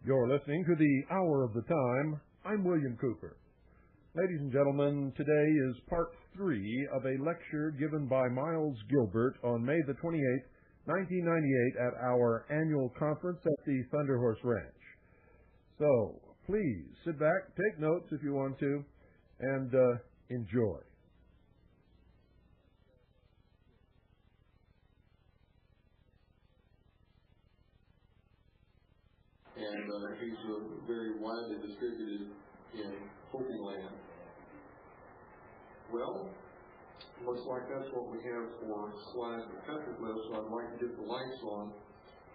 You're listening to the Hour of the Time. I'm William Cooper. Ladies and gentlemen, today is part 3 of a lecture given by Miles Gilbert on May the 28th, 1998 at our annual conference at the Thunder Horse Ranch. So, please sit back, take notes if you want to, and enjoy. And he's very widely distributed in Hopi land. Well, looks like that's what we have for slides and petroglyphs, so I'd like to get the lights on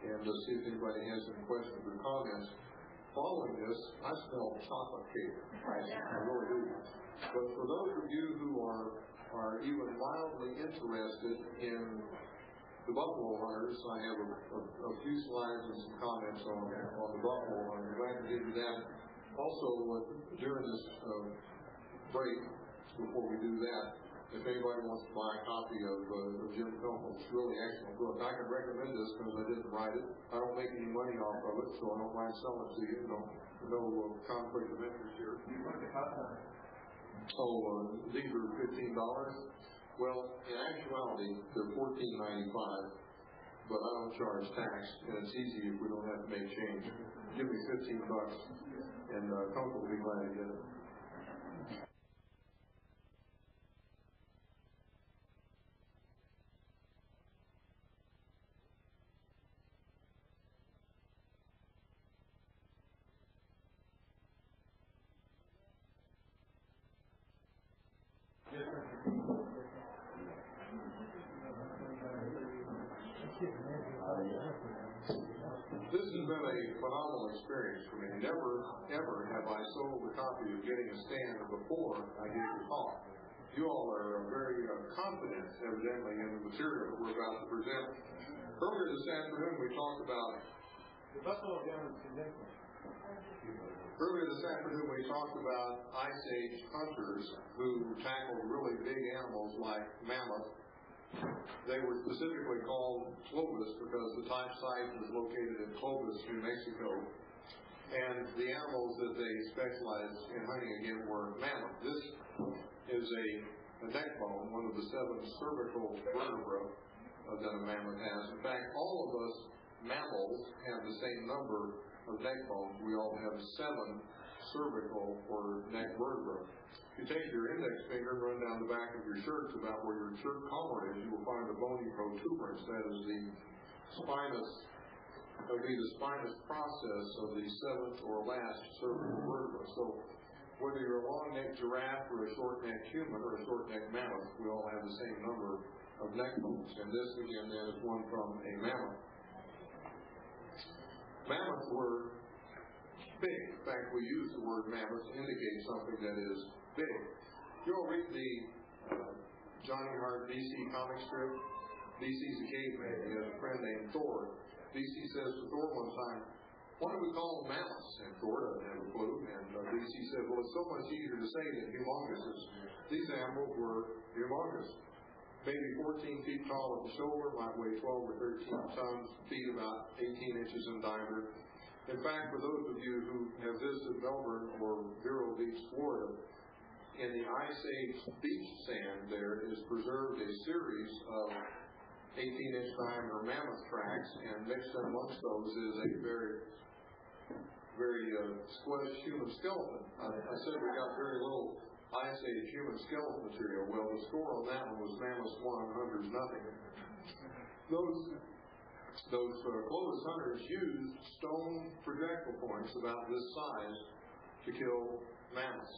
and see if anybody has any questions or comments. Following this, I smell chocolate cake. I really do. But for those of you who are even mildly interested in the buffalo hunters, I have a few slides and some comments on the buffalo hunters. I'm glad to do that. Also, during this break, before we do that, if anybody wants to buy a copy of Jim Phillips' really excellent book, I can recommend this because I didn't write it. I don't make any money off of it, so I don't mind selling it to you. No conflict of interest here. Oh, these are $15. Well, in actuality, they're $14.95, but I don't charge tax, and it's easy if we don't have to make change. Give me $15, and Coco will be glad to get it. This has been a phenomenal experience for me. Never, ever have I sold a copy of Getting a Stand before I gave the talk. You all are very confident, evidently, in the material that we're about to present. Earlier this afternoon, we talked about Ice Age hunters who tackled really big animals like mammoth. They were specifically called Clovis because the type site was located in Clovis, New Mexico. And the animals that they specialized in hunting again were mammoth. This is a neck bone, one of the 7 cervical vertebrae that a mammoth has. In fact, all of us mammals have the same number of neck bones. We all have 7 cervical or neck vertebrae. If you take your index finger and run down the back of your shirt to about where your shirt collar is, you will find a bony protuberance. That is the spinous, that would be the spinous process of the 7th or last cervical vertebra. So whether you're a long-necked giraffe or a short-necked human or a short-necked mammoth, we all have the same number of neck bones. And this, again, then, is one from a mammoth. Mammoths were big. In fact, we use the word mammoth to indicate something that is big. You all read the Johnny Hart BC comic strip? BC's a caveman. He has a friend named Thor. BC says to Thor one time, "Why do we call them mammoths?" And Thor doesn't have a clue. And BC said, "Well, it's so much easier to say than humongous." These animals were humongous. Maybe 14 feet tall at the shoulder, might weigh 12 or 13 tons, feet about 18 inches in diameter. In fact, for those of you who have visited Melbourne or Vero Beach, Florida, in the Ice Age beach sand there is preserved a series of 18-inch diameter mammoth tracks, and mixed in amongst those is a very squelched human skeleton. I said we got very little Ice Age human skeletal material. Well, the score on that one was Mammoth 1, Hunters nothing. Those Clovis hunters used stone projectile points about this size to kill mammoths.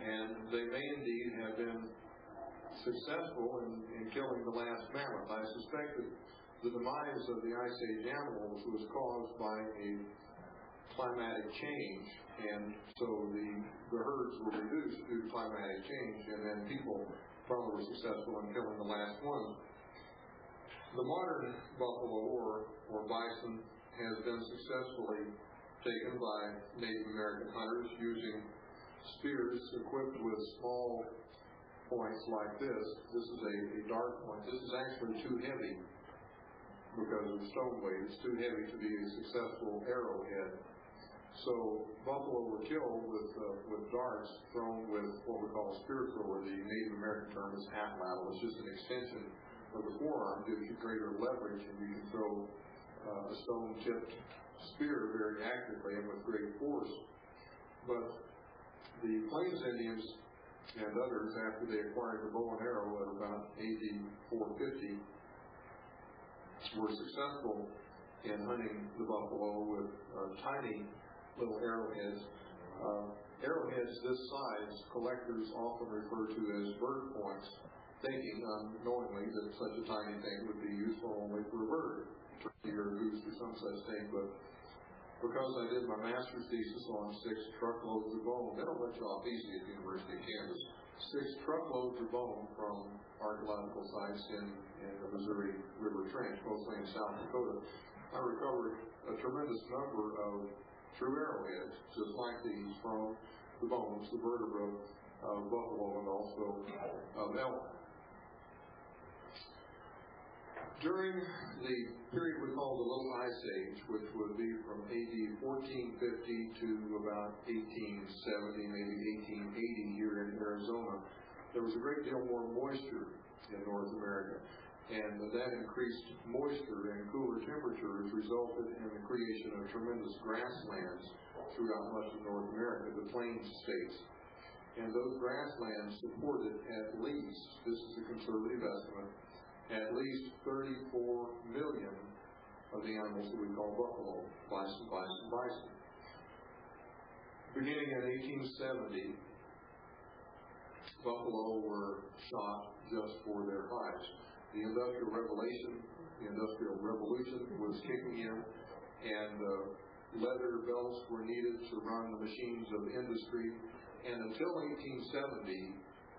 And they may indeed have been successful in killing the last mammoth. I suspect that the demise of the Ice Age animals was caused by a climatic change, and so the herds were reduced due to climatic change, and then people probably were successful in killing the last one. The modern buffalo or bison has been successfully taken by Native American hunters using spears equipped with small points like this. This is a dart point. This is actually too heavy because of stone weight. It's too heavy to be a successful arrowhead. So buffalo were killed with darts thrown with what we call a spear thrower. The Native American term is atlatl. It's just an extension of the forearm, gives you greater leverage, and you can throw a stone-tipped spear very accurately and with great force. But the Plains Indians and others, after they acquired the bow and arrow at about AD 450, were successful in hunting the buffalo with tiny little arrowheads. Arrowheads this size, collectors often refer to as bird points, thinking unknowingly that such a tiny thing would be useful only for a bird, a turkey or a goose or some such thing. But because I did my master's thesis on 6 truckloads of bone, they don't let you off easy at the University of Kansas. 6 truckloads of bone from archaeological sites in the Missouri River Trench, mostly in South Dakota. I recovered a tremendous number of true arrowheads, just like these, from the bones, the vertebra of buffalo and also of elk. During the period we call the Little Ice Age, which would be from AD 1450 to about 1870, maybe 1880 here in Arizona, there was a great deal more moisture in North America. And that increased moisture and cooler temperatures resulted in the creation of tremendous grasslands throughout much of North America, the Plains states. And those grasslands supported at least, this is a conservative estimate, at least 34 million of the animals that we call buffalo, bison, bison, bison. Beginning in 1870, buffalo were shot just for their hides. The Industrial Revolution was kicking in, and leather belts were needed to run the machines of industry. And until 1870,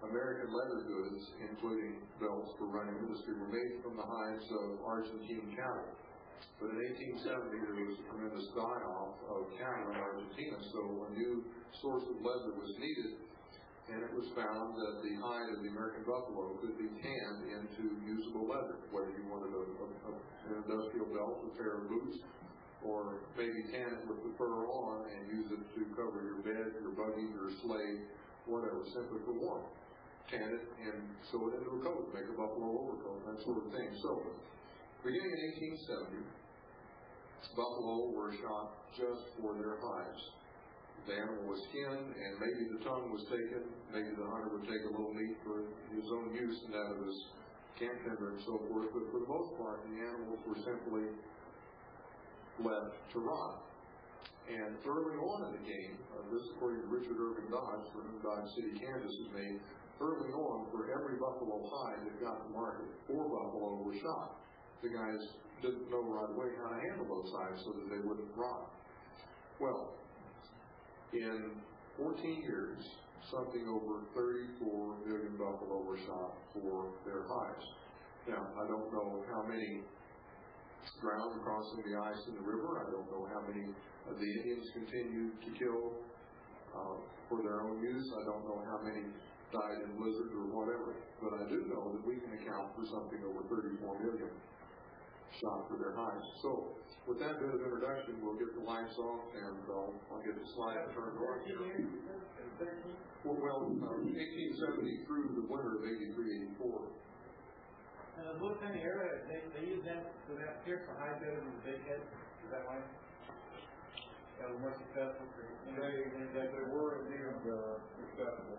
American leather goods, including belts for running industry, were made from the hides of Argentine cattle. But in 1870, there was a tremendous die-off of cattle in Argentina, so a new source of leather was needed. And it was found that the hide of the American buffalo could be tanned into usable leather, whether you wanted an industrial belt, a pair of boots, or maybe tan it with the fur on and use it to cover your bed, your buggy, your sleigh, whatever, simply for warmth. Tan it and sew it into a coat, make a buffalo overcoat, that sort of thing. So, beginning in 1870, buffalo were shot just for their hides. The animal was skinned, and maybe the tongue was taken. Maybe the hunter would take a little meat for his own use and that of his camp timber and so forth. But for the most part, the animals were simply left to rot. And early on in the game, this is according to Richard Irving Dodge, for whom Dodge City, Kansas is named, early on, for every buffalo hide that got to market, 4 buffalo were shot. The guys didn't know right away how to handle those hides so that they wouldn't rot. Well, in 14 years, something over 34 million buffalo were shot for their hides. Now, I don't know how many drowned crossing the ice in the river. I don't know how many of the Indians continued to kill for their own use. I don't know how many died in blizzard or whatever. But I do know that we can account for something over 34 million shot for their hides. So, with that bit of introduction, we'll get the lights off, and I'll get the slide turned on. Well, 1870 through the winter of 83, 84. What kind of area? They use that for that here for high bedded and big head. Is that why? That was more successful for They were indeed successful.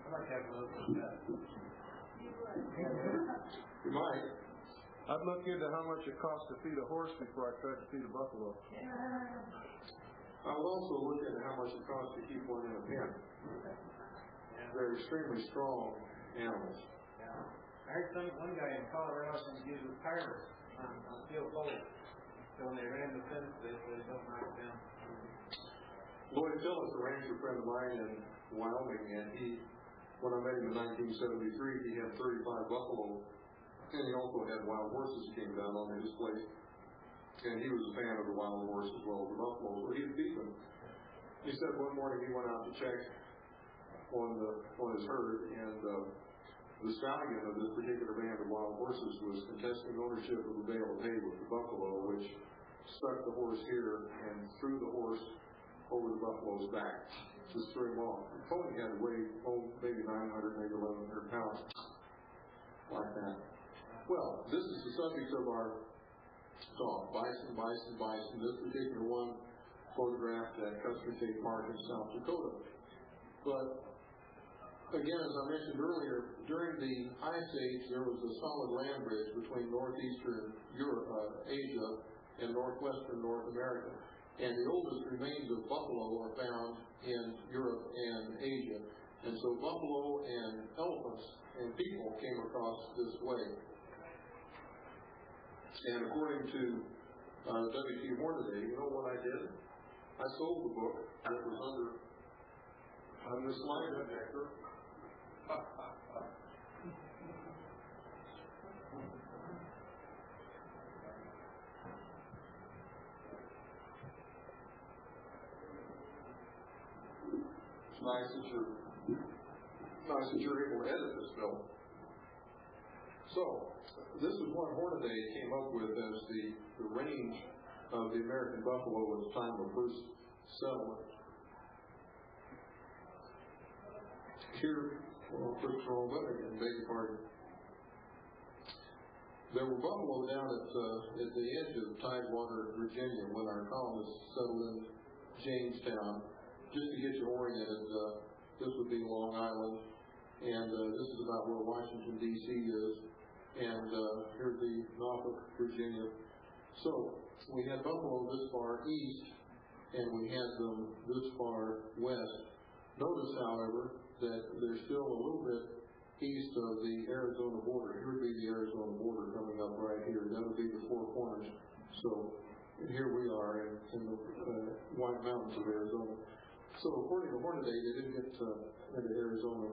I'd like to have one of those. You might. I'd look into how much it costs to feed a horse before I tried to feed a buffalo. I would also look into how much it costs to keep one in a pen. They're extremely strong animals. I heard one guy in Colorado use a timer on steel poles. So when they ran the fence, they don't knock it down. Lloyd Phillips, a ranger friend of mine in Wyoming, and when I met him in 1973, he had 35 buffalo, and he also had wild horses that came down on his place. And he was a fan of the wild horse as well as the buffalo, so he'd feed them. He said one morning he went out to check on his herd, and the stallion of this particular band of wild horses was contesting ownership of a bale of hay with the buffalo, which stuck the horse here and threw the horse over the buffalo's back. Just threw him off. The pony had to weigh maybe 900, maybe 1,100 pounds, like that. Well, this is the subject of our talk: bison, bison, bison. This particular one photographed at Custer State Park in South Dakota. But again, as I mentioned earlier, during the Ice Age, there was a solid land bridge between northeastern Europe, Asia, and northwestern North America. And the oldest remains of buffalo are found in Europe and Asia. And so buffalo and elephants and people came across this way. And according to W.T. Hornaday, you know what I did? I sold the book that was on this line detector. It's nice that you're able to edit this film. So, this is what Hornaday came up with as the range of the American buffalo at the time of first settlement. Here, first of all, beg your pardon. There were buffalo down at the edge of Tidewater, Virginia, when our colonists settled in Jamestown. Just to get you oriented, this would be Long Island, and this is about where Washington, D.C. is, and here's the Norfolk, Virginia. So we had buffalo this far east, and we had them this far west. Notice, however, that they're still a little bit east of the Arizona border. Here would be the Arizona border coming up right here. That would be the Four Corners. So here we are in the White Mountains of Arizona. So according to Hornaday, they didn't get into Arizona.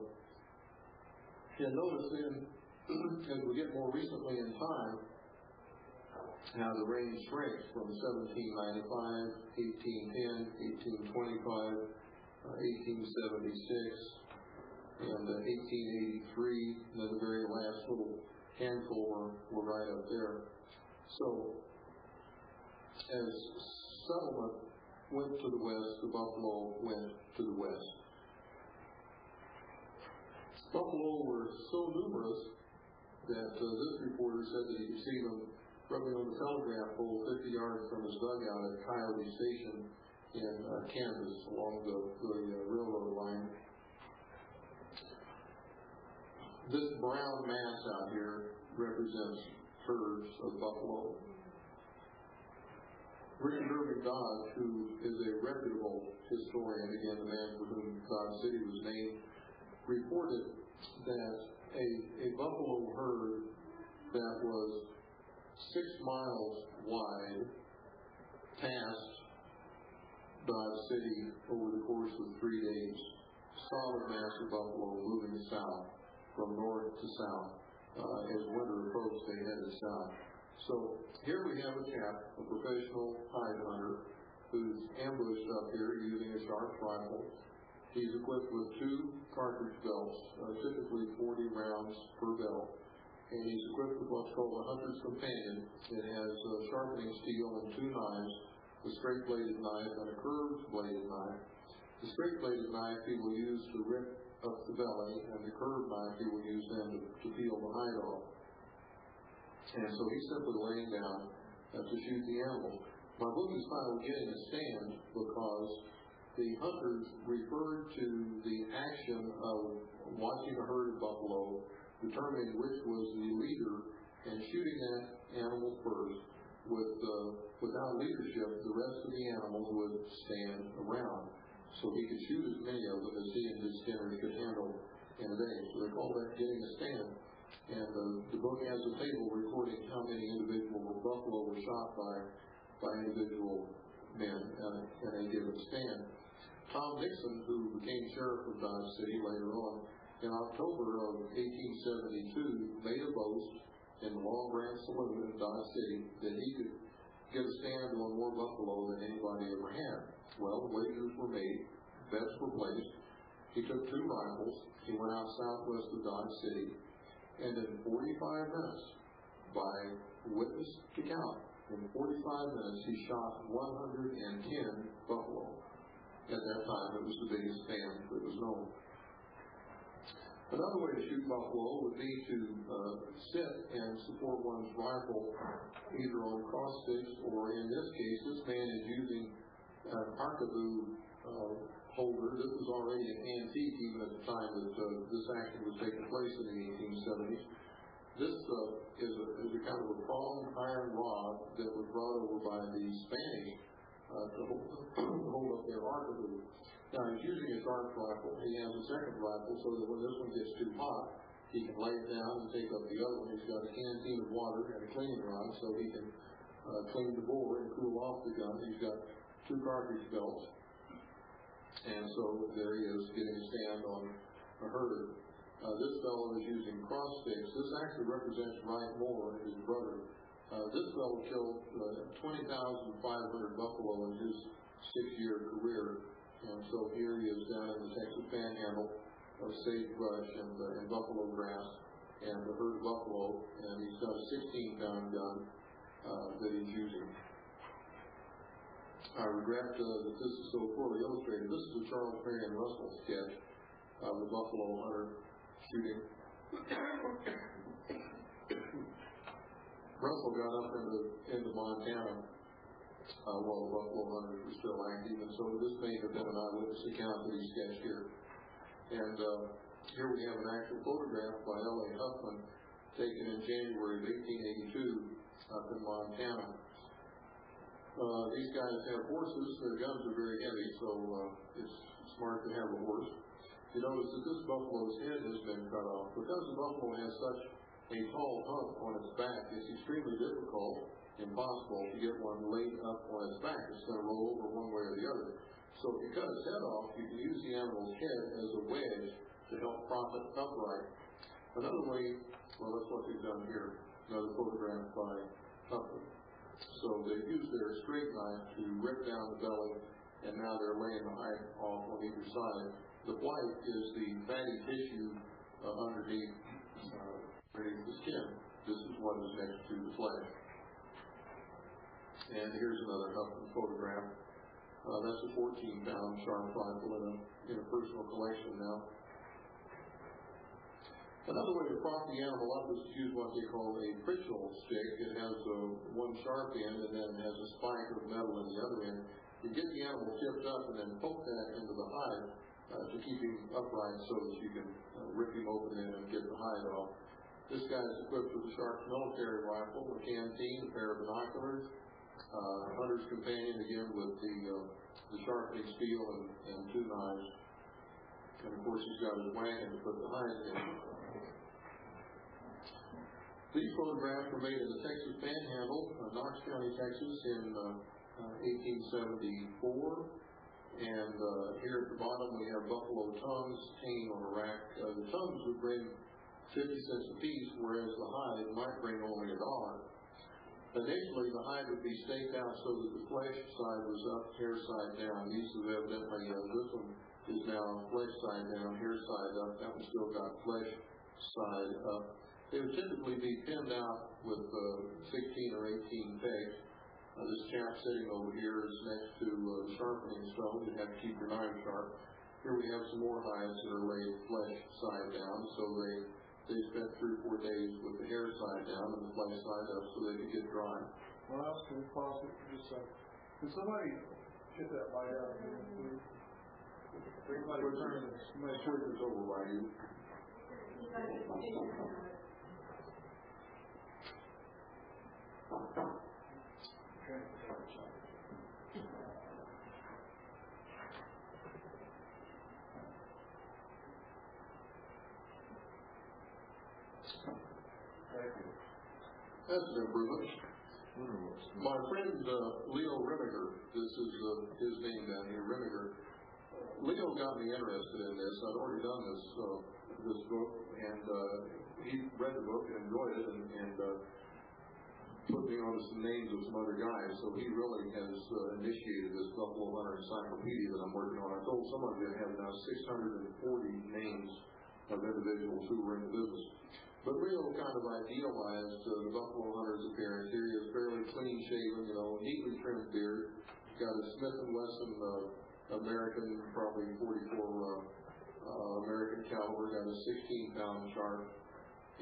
And notice then, as we get more recently in time, how the range shrinks from 1795, 1810, 1825, 1876, and 1883, and then the very last little handful were right up there. So, as settlement went to the west, the buffalo went to the west. Buffalo were so numerous that this reporter said that he could see them rubbing on the telegraph pole 50 yards from his dugout at Coyote Station in Kansas along the railroad line. This brown mass out here represents herds of buffalo. Richard Irving Dodge, who is a reputable historian, again the man for whom Dodge City was named, reported that a buffalo herd that was 6 miles wide passed Dodge City over the course of 3 days. Solid mass of buffalo moving south, from north to south. As winter approached, they headed south. So here we have a chap, a professional hide hunter, who's ambushed up here using a sharp rifle. He's equipped with 2 cartridge belts, typically 40 rounds per belt. And he's equipped with what's called a hunter's companion. It has sharpening steel and 2 knives, a straight-bladed knife and a curved-bladed knife. The straight-bladed knife he will use to rip up the belly, and the curved knife he will use then to peel the hide off. And so he's simply laying down to shoot the animal. My book is titled Getting a Stand because the hunters referred to the action of watching a herd of buffalo, determining which was the leader, and shooting that animal first. Without leadership, the rest of the animals would stand around. So he could shoot as many of them as he and his skinners could handle in a day. So they call that getting a stand. And the book has a table recording how many individual buffalo were shot by individual men in a given stand. Tom Nixon, who became sheriff of Dodge City later on, in October of 1872, made a boast in the Long Branch Saloon in Dodge City that he could get a stand on more buffalo than anybody ever had. Well, the wagers were made, bets were placed. He took 2 rifles. He went out southwest of Dodge City, and in 45 minutes, by witness to count, in 45 minutes he shot 110 buffalo. At that time, it was the biggest stand that was known. Another way to shoot buffalo would be to sit and support one's rifle either on cross sticks, or in this case, this man is using an arquebus holder. This was already an antique even at the time that this action was taking place in the 1870s. This is a kind of a pronged iron rod that was brought over by the Spanish to hold up their arquebus. Now he's using a dart rifle. He has a second rifle so that when this one gets too hot, he can lay it down and take up the other one. He's got a canteen of water and a cleaning rod so he can clean the bore and cool off the gun. He's got 2 cartridge belts. And so there he is getting a stand on a herd. This fellow is using cross sticks. This actually represents Wright Moore, his brother. This fellow killed 20,500 buffalo in his 6-year career. And so here he is down in the Texas Panhandle of sagebrush and buffalo grass and the herd of buffalo, and he's got a 16-pound gun that he's using. I regret that this is so poorly illustrated. This is a Charles Marion Russell sketch of the buffalo hunter shooting. Russell got up into Montana while the buffalo hunters were still active, and so this may have been an eyewitness account that he sketched here. And here we have an actual photograph by L.A. Huffman taken in January of 1882 up in Montana. These guys have horses. Their guns are very heavy, so it's smart to have a horse. You notice that this buffalo's head has been cut off. Because the buffalo has such a tall hump on its back, it's extremely difficult, impossible, to get one laid up on its back. It's going to roll over one way or the other. So if you cut its head off, you can use the animal's head as a wedge to help prop it upright. Another way, well, that's what they've done here. Another photograph by Huffman. So they've used their straight knife to rip down the belly, and now they're laying the hide off on either side. The white is the fatty tissue underneath the skin. This is what is next to the flesh. And here's another Huffman photograph. That's a 14-pound sharp rifle in a personal collection now. Another way to prop the animal up is to use what they call a pritchel stick. It has one sharp end and then has a spike of metal in the other end. You get the animal tipped up and then poke that into the hide to keep him upright so that you can rip him open and get the hide off. This guy is equipped with a Sharp military rifle, a canteen, a pair of binoculars, hunter's companion again with the sharpening steel and 2 knives. And of course he's got his wagon to put the hide in. These photographs were made in the Texas Panhandle, Knox County, Texas, in 1874. And here at the bottom we have buffalo tongues hanging on a rack. The tongues would bring 50 cents a piece, whereas the hide might bring only $1. Initially, the hide would be staked out so that the flesh side was up, hair side down. These are evidently, this one is now flesh side down, hair side up. That one still got flesh side up. They would typically be pinned out with 16 or 18 pegs. This chap sitting over here is next to the sharpening stone. You have to keep your knife sharp. Here we have some more hides that are laid flesh side down, so they spent 3 or 4 days with the hair side down and the flesh side up so they could get dry. Miles, can you pause it for just a second? Can somebody get that light out again, please? Somebody turn this over by you. That's an improvement. My friend Leo Remiger, this is his name down here, Remiger. Leo got me interested in this. I'd already done this book, and he read the book and enjoyed it, and put me on some names of some other guys. So he really has initiated this Buffalo Hunter Encyclopedia that I'm working on. I told someone that I have now 640 names of individuals who were in the business. But Leo kind of idealized the Buffalo Hunter's appearance. Here he is fairly clean shaven, neatly trimmed beard. Got a Smith & Wesson American, probably 44 American caliber. Got a 16-pound sharp,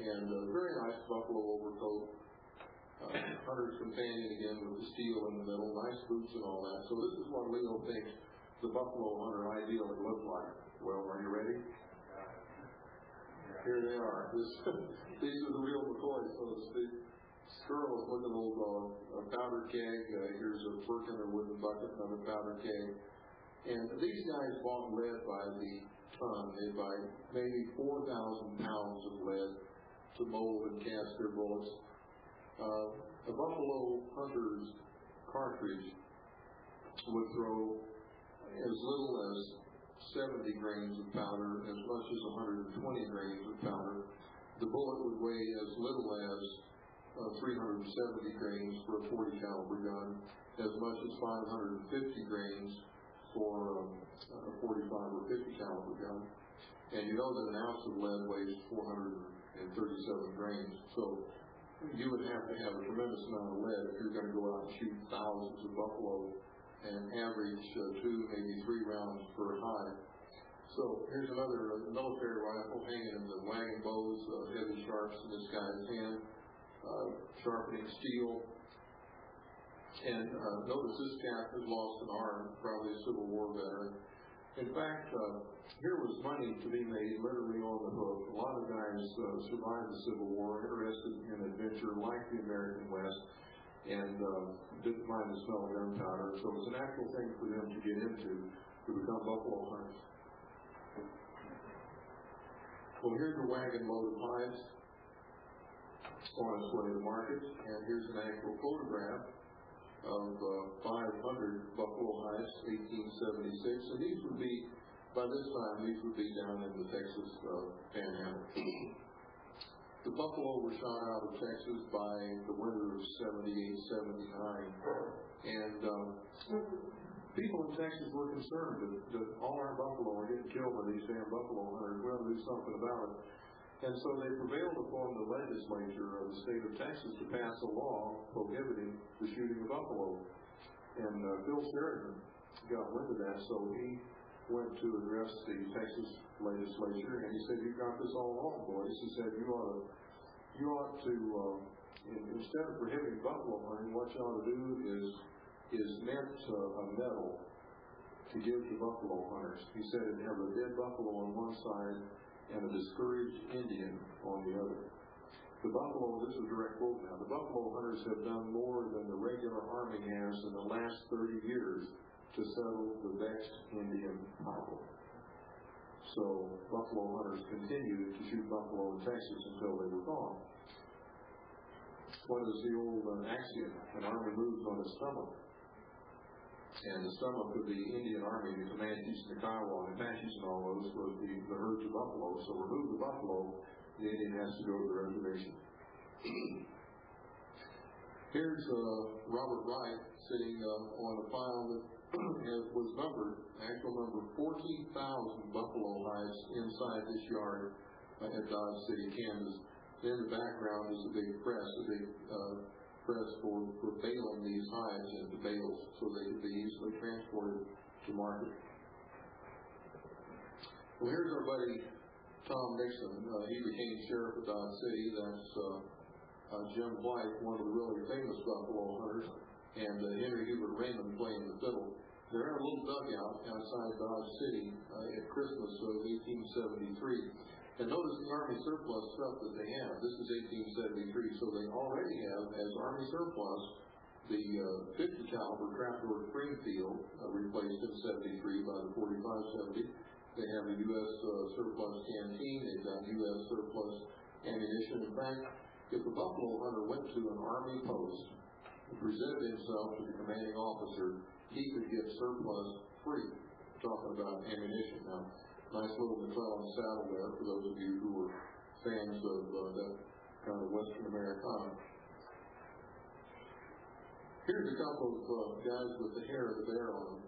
and a very nice buffalo overcoat. Hunter's companion again with the steel in the middle, nice boots and all that. So this is what Leo thinks the Buffalo Hunter ideally looked like. Well, are you ready? Here they are. These are the real McCoys, so to speak. Scurrilous looking old powder keg. Here's a Firkin or wooden bucket, another powder keg. And these guys bought lead by the ton. They buy maybe 4,000 pounds of lead to mold and cast their bullets. A Buffalo Hunter's cartridge would throw as little as 70 grains of powder, as much as 120 grains of powder. The bullet would weigh as little as 370 grains for a 40 caliber gun, as much as 550 grains for a 45 or 50 caliber gun. And you know that an ounce of lead weighs 437 grains. So you would have to have a tremendous amount of lead if you're going to go out and shoot thousands of buffalo and average 2, maybe 3 rounds per hide. So here's another military rifle hanging in the wagon bows, heavy sharps in this guy's hand, sharpening steel. And notice this cat has lost an arm, probably a Civil War veteran. In fact, here was money to be made literally on the hook. A lot of guys survived the Civil War, interested in adventure, like the American West, and didn't mind the smell of gunpowder. So it was a natural thing for them to get into, to become buffalo hunters. Well, here's a wagon load of hides on its way to market, and here's an actual photograph of 500 buffalo hides, 1876, and these would be, by this time, these would be down in the Texas panhandle. The buffalo were shot out of Texas by the winter of 78, 79, and people in Texas were concerned that all our buffalo are getting killed by these damn buffalo hunters. We ought to do something about it. And so they prevailed upon the legislature of the state of Texas to pass a law prohibiting the shooting of buffalo. And Bill Sheridan got wind of that, so he went to address the Texas legislature, and he said, "You've got this all wrong, boys." He said, you ought to instead of prohibiting buffalo hunting, what you ought to do is mint a medal to give to buffalo hunters. He said it'd have a dead buffalo on one side and a discouraged Indian on the other. The buffalo, this is a direct quote now, the buffalo hunters have done more than the regular army has in the last 30 years to settle the vexed Indian problem. So buffalo hunters continued to shoot buffalo in Texas until they were gone. What is the old axiom? An army moves on its stomach. And the stomach of the Indian army, the Comanches and the Kiowa and Apaches and all those, was the herds of buffalo. So remove the buffalo, the Indian has to go to the reservation. Here's Robert Wright sitting on a pile that was numbered, actual number 14,000 buffalo hides inside this yard at Dodge City, Kansas. In the background is a big press, press for baling these hides into bales so they could be easily transported to market. Well, here's our buddy Tom Nixon. He became sheriff of Dodge City. That's Jim White, one of the really famous buffalo hunters. and Henry Hubert Raymond playing the fiddle. They're in a little dugout outside Dodge City at Christmas of 1873. And notice the Army surplus stuff that they have. This is 1873, so they already have, as Army surplus, the 50 caliber trapdoor Springfield, replaced in 73 by the 45-70. They have a U.S. Surplus canteen. They've got U.S. surplus ammunition. In fact, if a buffalo hunter went to an Army post and presented himself to the commanding officer, he could get surplus free. Talking about ammunition now. Nice little McClellan saddle there for those of you who are fans of that kind of Western Americana. Here's a couple of guys with the hair of the bear on them.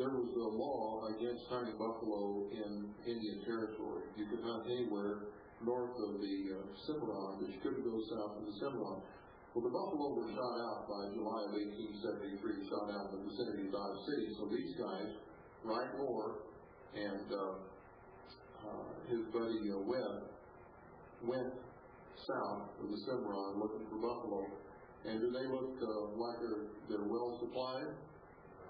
There was a law against hunting buffalo in Indian Territory. You could hunt anywhere north of the Cimarron, but you couldn't go south of the Cimarron. Well, the buffalo were shot out by July of 1873, shot out in the vicinity of Dodge City. So these guys, Wright Moore and his buddy Webb, went south of the Cimarron looking for buffalo. And do they look like they're well supplied?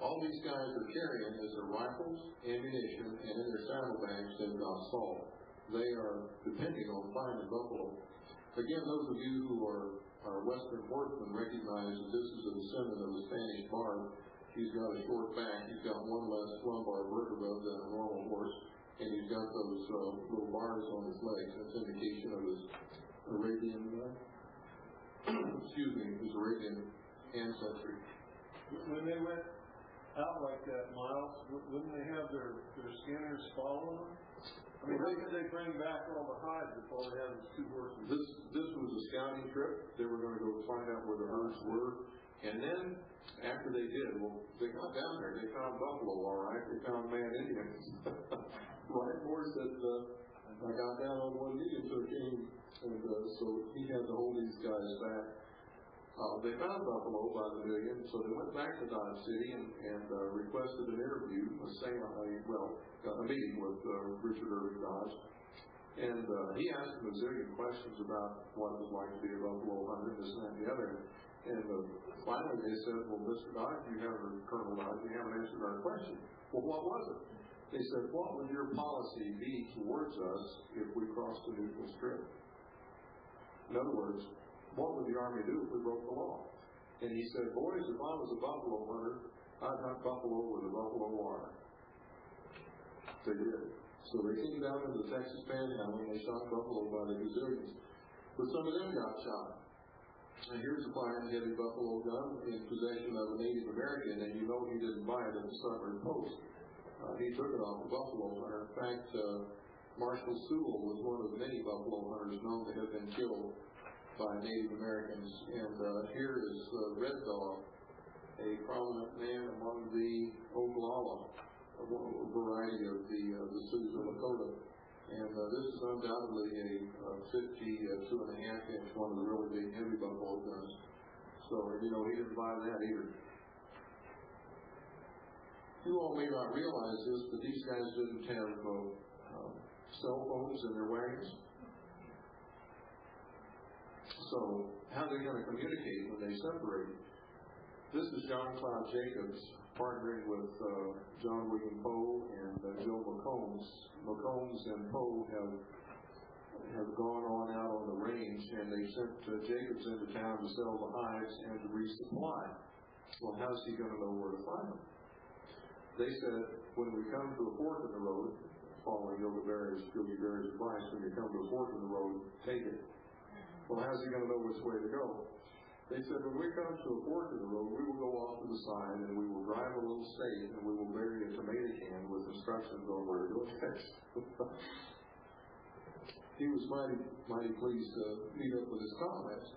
All these guys are carrying is their rifles, ammunition, and in their saddlebags they've got salt. They are depending on finding buffalo. Again, those of you who are Western horsemen recognize that this is a descendant of the Spanish barb. He's got a short back. He's got one less lumbar vertebra than a normal horse, and he's got those little bars on his legs. That's indication of his Arabian, his Arabian ancestry. When they went out like that, Miles, wouldn't they have their scanners following them? I mean, how could they bring back all the hides if all they had was two horses? This was a scouting trip. They were going to go find out where the herds were. And then, after they did, well, they got down there. They found buffalo, all right. They found man Indians. Wright Moore said, I got down on one knee and took aim. And so he had to hold these guys back. They found buffalo by the million, so they went back to Dodge City and requested an interview, a meeting with Richard Irving Dodge. And he asked him a zillion questions about what it was like to be a buffalo hunter, this and that and the other. And finally they said, well, Mr. Dodge, Colonel Dodge, you haven't answered our question. Well, what was it? They said, what would your policy be towards us if we crossed the neutral strip? In other words, what would the Army do if we broke the law? And he said, boys, if I was a buffalo hunter, I'd hunt buffalo with a buffalo water. They did. So they came down into the Texas Panhandle and they shot buffalo by the gazillions. But some of them got shot. And here's a fine heavy buffalo gun in possession of a Native American, and you know he didn't buy it at the Sutler Post. He took it off the buffalo hunter. In fact, Marshall Sewell was one of the many buffalo hunters known to have been killed by Native Americans. And here is Red Dog, a prominent man among the Oglala, a variety of the Sioux Lakota. And this is undoubtedly a 52.5-inch, one of the really big heavy buffalo guns. So, he didn't buy that either. You all may not realize this, but these guys didn't have cell phones in their wagons. So, how are they going to communicate when they separate? This is John Cloud Jacobs partnering with John William Poe and Joe McCombs. McCombs and Poe have gone on out on the range, and they sent Jacobs into town to sell the hides and to resupply. Well, how's he going to know where to find them? They said, when we come to a fork in the road, following Yogi Berra's advice, when you come to a fork in the road, take it. Well, how's he going to know which way to go? They said, when we come to a fork in the road, we will go off to the side and we will drive a little stake and we will bury a tomato can with instructions on where to go next. He was mighty pleased to meet up with his comrades.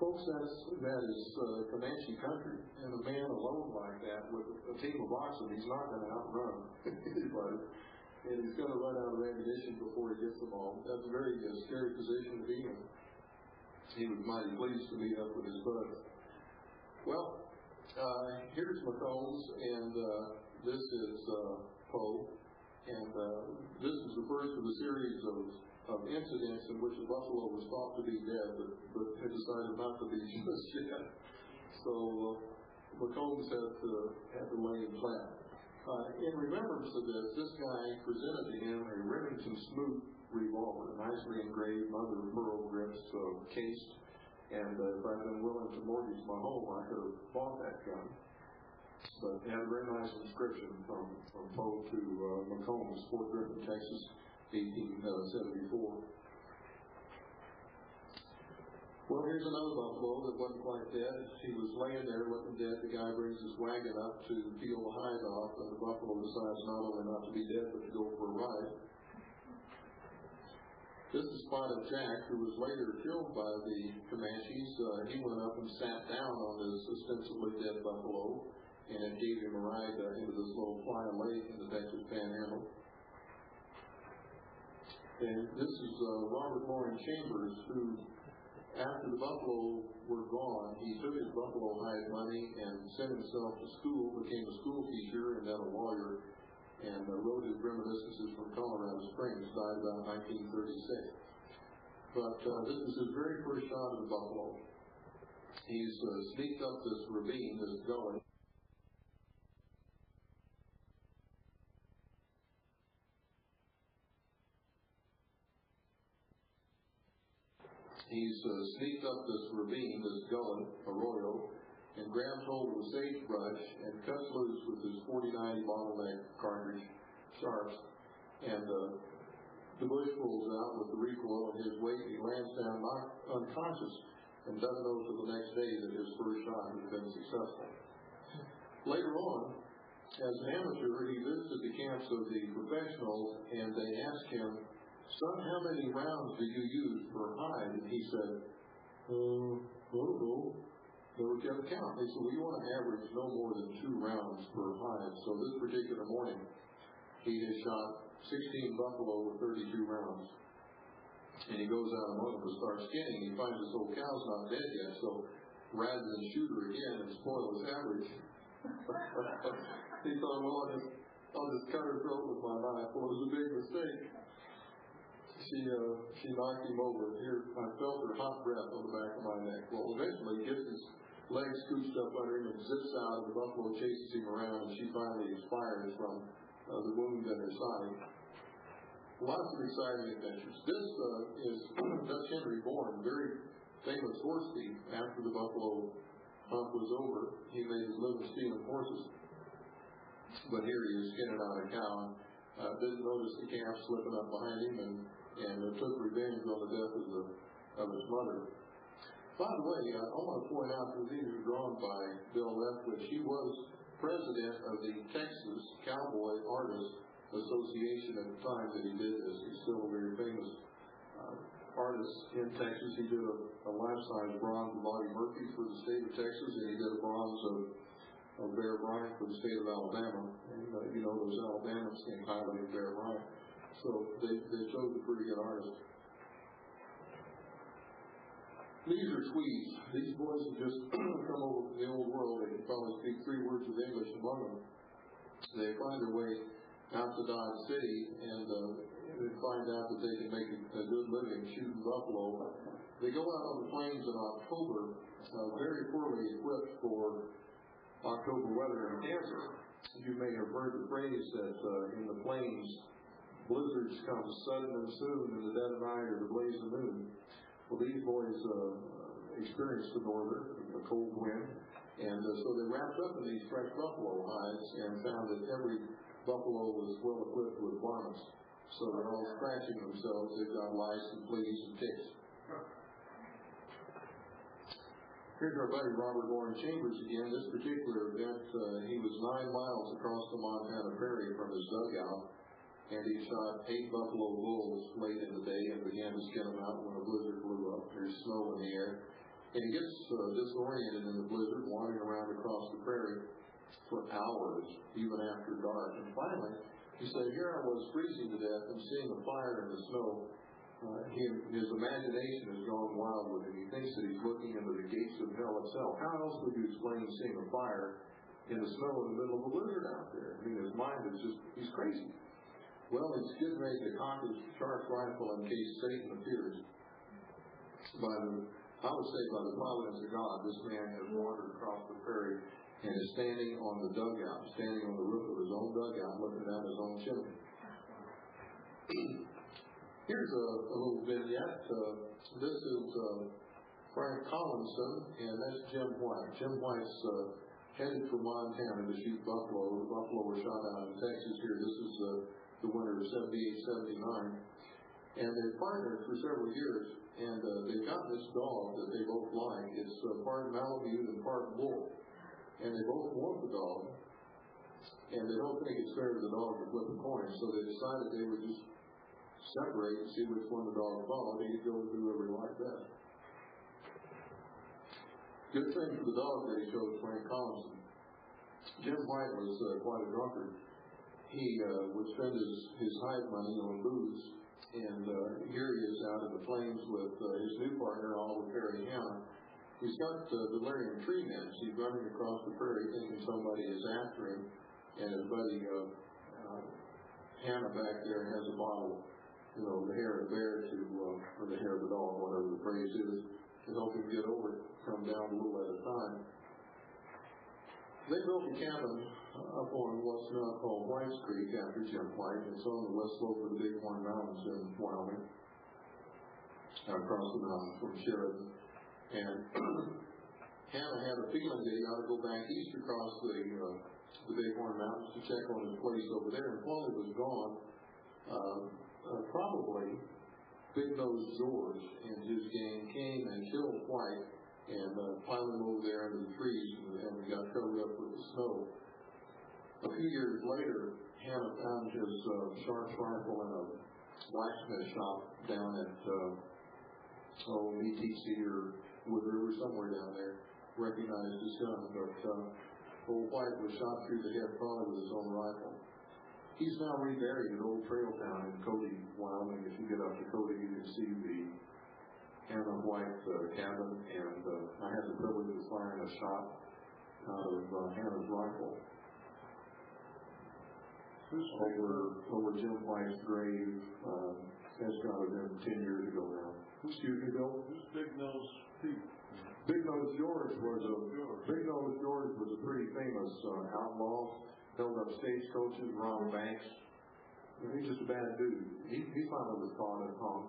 Folks, that is Comanche country, and a man alone like that with a team of oxen, he's not going to outrun anybody. And he's going to run out of ammunition before he gets them all. That's a very scary position to be in. He was mighty pleased to meet up with his bud. Well, here's McCombs, and this is Poe. And this is the first of a series of of incidents in which a buffalo was thought to be dead, but had decided not to be just yet. So McCombs had to lay him flat. In remembrance of this guy presented to him a Remington Smoot revolver, nicely engraved, mother of pearl grips, cased. And if I'd been willing to mortgage my home, I could have bought that gun. But it had a very nice inscription from Poe to McCombs, Fort Griffin, Texas, 1874. Well, here's another buffalo that wasn't quite dead. He was laying there looking dead. The guy brings his wagon up to peel the hide off, and the buffalo decides not only not to be dead, but to go for a ride. This is Spotted Jack, who was later killed by the Comanches. He went up and sat down on this ostensibly dead buffalo, and it gave him a ride into this little fly lake in the Texas Panhandle. And this is Robert Loring Chambers, who, after the buffalo were gone, he took his buffalo hide money and sent himself to school, became a school teacher and then a lawyer, and wrote his reminiscences from Colorado Springs, died about 1936. But this is his very first shot of the buffalo. He's sneaked up this ravine, this gully. He's sneaked up this ravine, this gully, arroyo, and grabs hold of a sagebrush and cuts loose with his .40-90 bottleneck cartridge sharps. And the bush pulls out with the recoil of his weight. He lands down knocked unconscious and doesn't know until the next day that his first shot has been successful. Later on, as an amateur, he visited the camps of the professionals, and they asked him, "Son, how many rounds do you use per hide?" And he said, "Oh, never kept count." They said, "Well, you want to average no more than 2 rounds per hide." So this particular morning, he has shot 16 buffalo with 32 rounds. And he goes out among them to start skinning. He finds this old cow's not dead yet, so rather than shoot her again and spoil his average, he thought, well, I'll just cut her throat with my knife. Well, it was a big mistake. She knocked him over. Here, I felt her hot breath on the back of my neck. Well, eventually, he gets his legs scooched up under him and zips out, and the buffalo chases him around, and she finally expires from the wound in her side. Lots of exciting adventures. This is Dutch Henry Bourne, very famous horse thief. After the buffalo hunt was over, he made his living stealing horses. But here he is skinning out a cow. Didn't notice the calf slipping up behind him, and took revenge on the death of his mother. By the way, I want to point out that these are drawn by Bill Lethbridge. He was president of the Texas Cowboy Artists Association at the time that he did this. He's still a very famous artist in Texas. He did a life-size bronze of Buddy Murphy for the state of Texas, and he did a bronze of Bear Bryant for the state of Alabama. And you know, those Alabamans think highly of Bear Bryant. So they chose a pretty good artist. These are Tweeds. These boys have just come over from the old world. They can probably speak 3 words of English among them. They find their way out to Dodge City, and they find out that they can make a good living shooting buffalo. They go out on the plains in October, very poorly equipped for October weather in Kansas. You may have heard the phrase that in the plains, blizzards come sudden and soon in the dead of night or the blaze of noon. Well, these boys experienced the norther, a cold wind, and so they wrapped up in these fresh buffalo hides and found that every buffalo was well equipped with varmints. So they're all scratching themselves. They've got lice and fleas and ticks. Here's our buddy Robert Loring Chambers again. This particular event, he was 9 miles across the Montana prairie from his dugout, and he shot 8 buffalo bulls late in the day and began to skin them out when a blizzard blew up. There's snow in the air. And he gets disoriented in the blizzard, wandering around across the prairie for hours, even after dark. And finally, he said, here I was freezing to death and seeing a fire in the snow. His imagination has gone wild with him. He thinks that he's looking into the gates of hell itself. How else would you explain seeing a fire in the snow in the middle of a blizzard out there? I mean, his mind is just, he's crazy. Well, he's getting ready to cock his sharp rifle in case Satan appears. I would say by the providence of God, this man has wandered across the prairie and is standing on the dugout, standing on the roof of his own dugout, looking down his own chimney. Here's a little vignette. This is Frank Collinson, and that's Jim White. Jim White's headed for Montana to shoot buffalo. The buffalo were shot out in Texas here. This is the winter of 78, 79. And they've partnered for several years, and they've got this dog that they both like. It's part Malamute and part bull. And they both want the dog, and they don't think it's fair to the dog to flip a coin, so they decided they would just separate and see which one the dog followed. He'd go with whoever he liked best. Good thing for the dog that he chose Frank Collinson. Jim White was quite a drunkard. He would spend his hide money on booze, and here he is out in the plains with his new partner, Oliver Perry Hannah. He's got delirium treatments. He's running across the prairie thinking somebody is after him, and his buddy Hannah back there has a bottle, the hair of the bear or the hair of the dog, whatever the phrase is, to help him get over it, come down a little at a time. They built a cabin up on what's now called White's Creek after Jim White. It's on the west slope of the Bighorn Mountains in Wyoming, across the mountains from Sheridan. And Hannah had a feeling that he ought to go back east across the Bighorn Mountains to check on his place over there. And while he was gone, probably Big Nose George and his gang came and killed White and piled him over there into the trees, and we got covered up with the snow. A few years later, Hannah found his sharp rifle in a blacksmith shop down at ETC or Wood River, somewhere down there. Recognized his gun, but old White was shot through the head probably with his own rifle. He's now reburied in Old Trail Town in Cody, Wyoming. If you get up to Cody, you can see the Hannah White cabin, and I had the privilege of firing a shot out of Hannah's rifle over Jim White's grave. That's got to have been 10 years ago now. Excuse me, Bill. Who's Big Nose Pete? Big Nose George was a pretty famous outlaw. Held up stagecoaches, robbed banks. He's just a bad dude. He finally was caught and hung.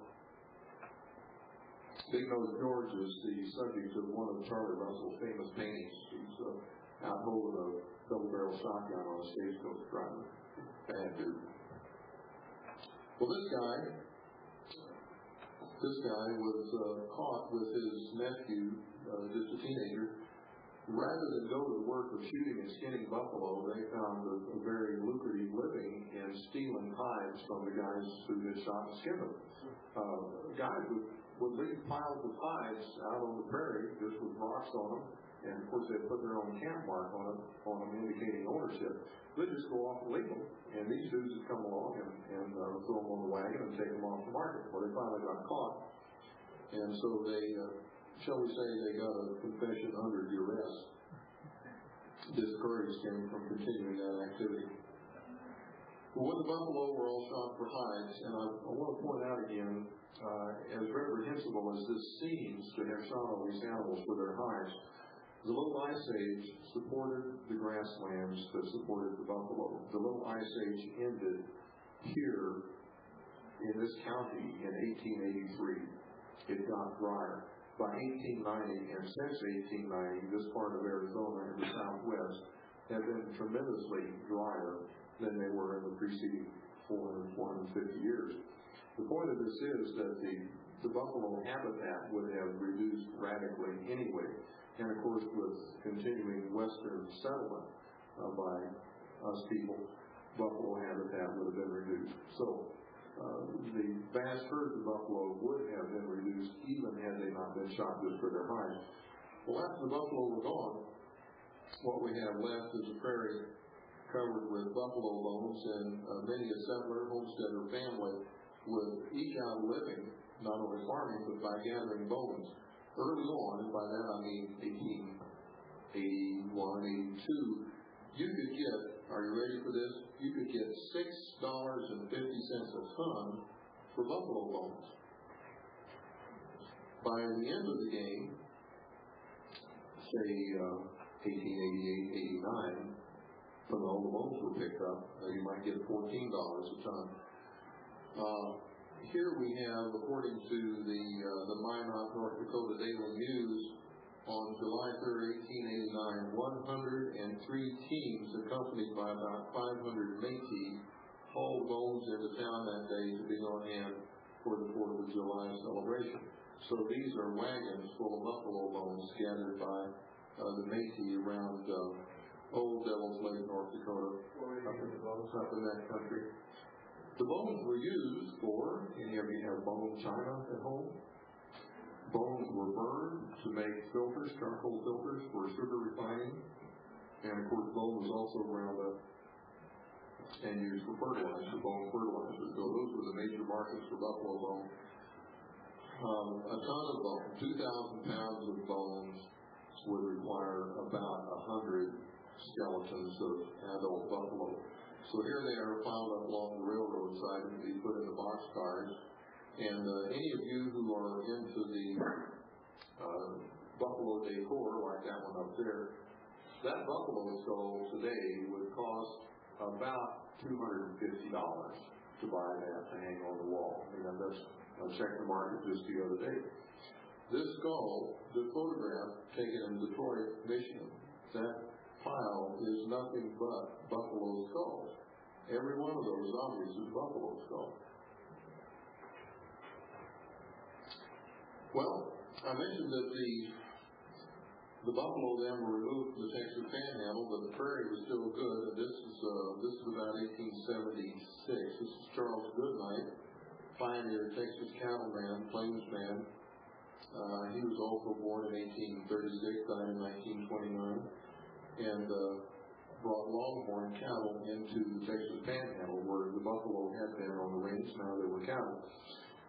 Big Nose George is the subject of one of Charlie Russell's famous paintings. He's out holding a double-barrel shotgun on a stagecoach driver. Bad dude. Well, this guy was caught with his nephew, just a teenager. Rather than go to the work of shooting and skinning buffalo, they found a very lucrative living in stealing hides from the guys who had shot and skinned them. Guys would leave piles of hides out on the prairie just with rocks on them, and of course they'd put their own camp mark on them indicating ownership. They'd just go off and leave them, and these dudes would come along and throw them on the wagon and take them off the market. Well, they finally got caught, and so they, shall we say, they got a confession under duress. Discouraged him from continuing that activity. But when the buffalo were all shot for hides, and I want to point out again, as reprehensible as this seems to have shot all these animals for their hides, the Little Ice Age supported the grasslands that supported the buffalo. The Little Ice Age ended here in this county in 1883. It got drier. By 1890, and since 1890, this part of Arizona and the Southwest have been tremendously drier than they were in the preceding 450 years. The point of this is that the buffalo habitat would have reduced radically anyway, and of course with continuing western settlement by us people, buffalo habitat would have been reduced. So the vast herds of buffalo would have been reduced even had they not been shot just for their hides. Well, after the buffalo were gone, what we have left is a prairie covered with buffalo bones, and many a settler, homesteader family would eke out a living, not only farming, but by gathering bones. Early on, and by that I mean 1881, 82, you could get are you ready for this? You could get $6.50 a ton for buffalo bones. By the end of the game, say 1888, 89, when all the bones were picked up, you might get $14 a ton. Here we have, according to the Minot, North Dakota Daily News, on July 3rd, 1889, 103 teams, accompanied by about 500 Métis, hauled bones into town that day to be on hand for the 4th of July celebration. So these are wagons full of buffalo bones gathered by the Métis around Old Devil's Lake, North Dakota, up in that country. The bones were used for, any of you have bone china at home? Bones were burned to make filters, charcoal filters for sugar refining. And of course, bone was also ground up and used for fertilizer, bone fertilizer. So those were the major markets for buffalo bone. A ton of bone, 2,000 pounds of bones would require about 100 skeletons of adult buffalo. So here they are piled up along the railroad side and be put into boxcars. And any of you who are into the buffalo decor, like that one up there, that buffalo skull today would cost about $250 to buy that to hang on the wall. And I checked the market just the other day. This skull, the photograph taken in Detroit, Michigan, that pile is nothing but buffalo skulls. Every one of those objects is buffalo skull. Well, I mentioned that the buffalo then were removed from the Texas Panhandle, but the prairie was still good. And this is about 1876. This is Charles Goodnight, pioneer Texas cattleman, plainsman. He was also born in 1836, died in 1929, and brought longhorn cattle into the Texas Panhandle, where the buffalo had been on the range. Now there were cattle.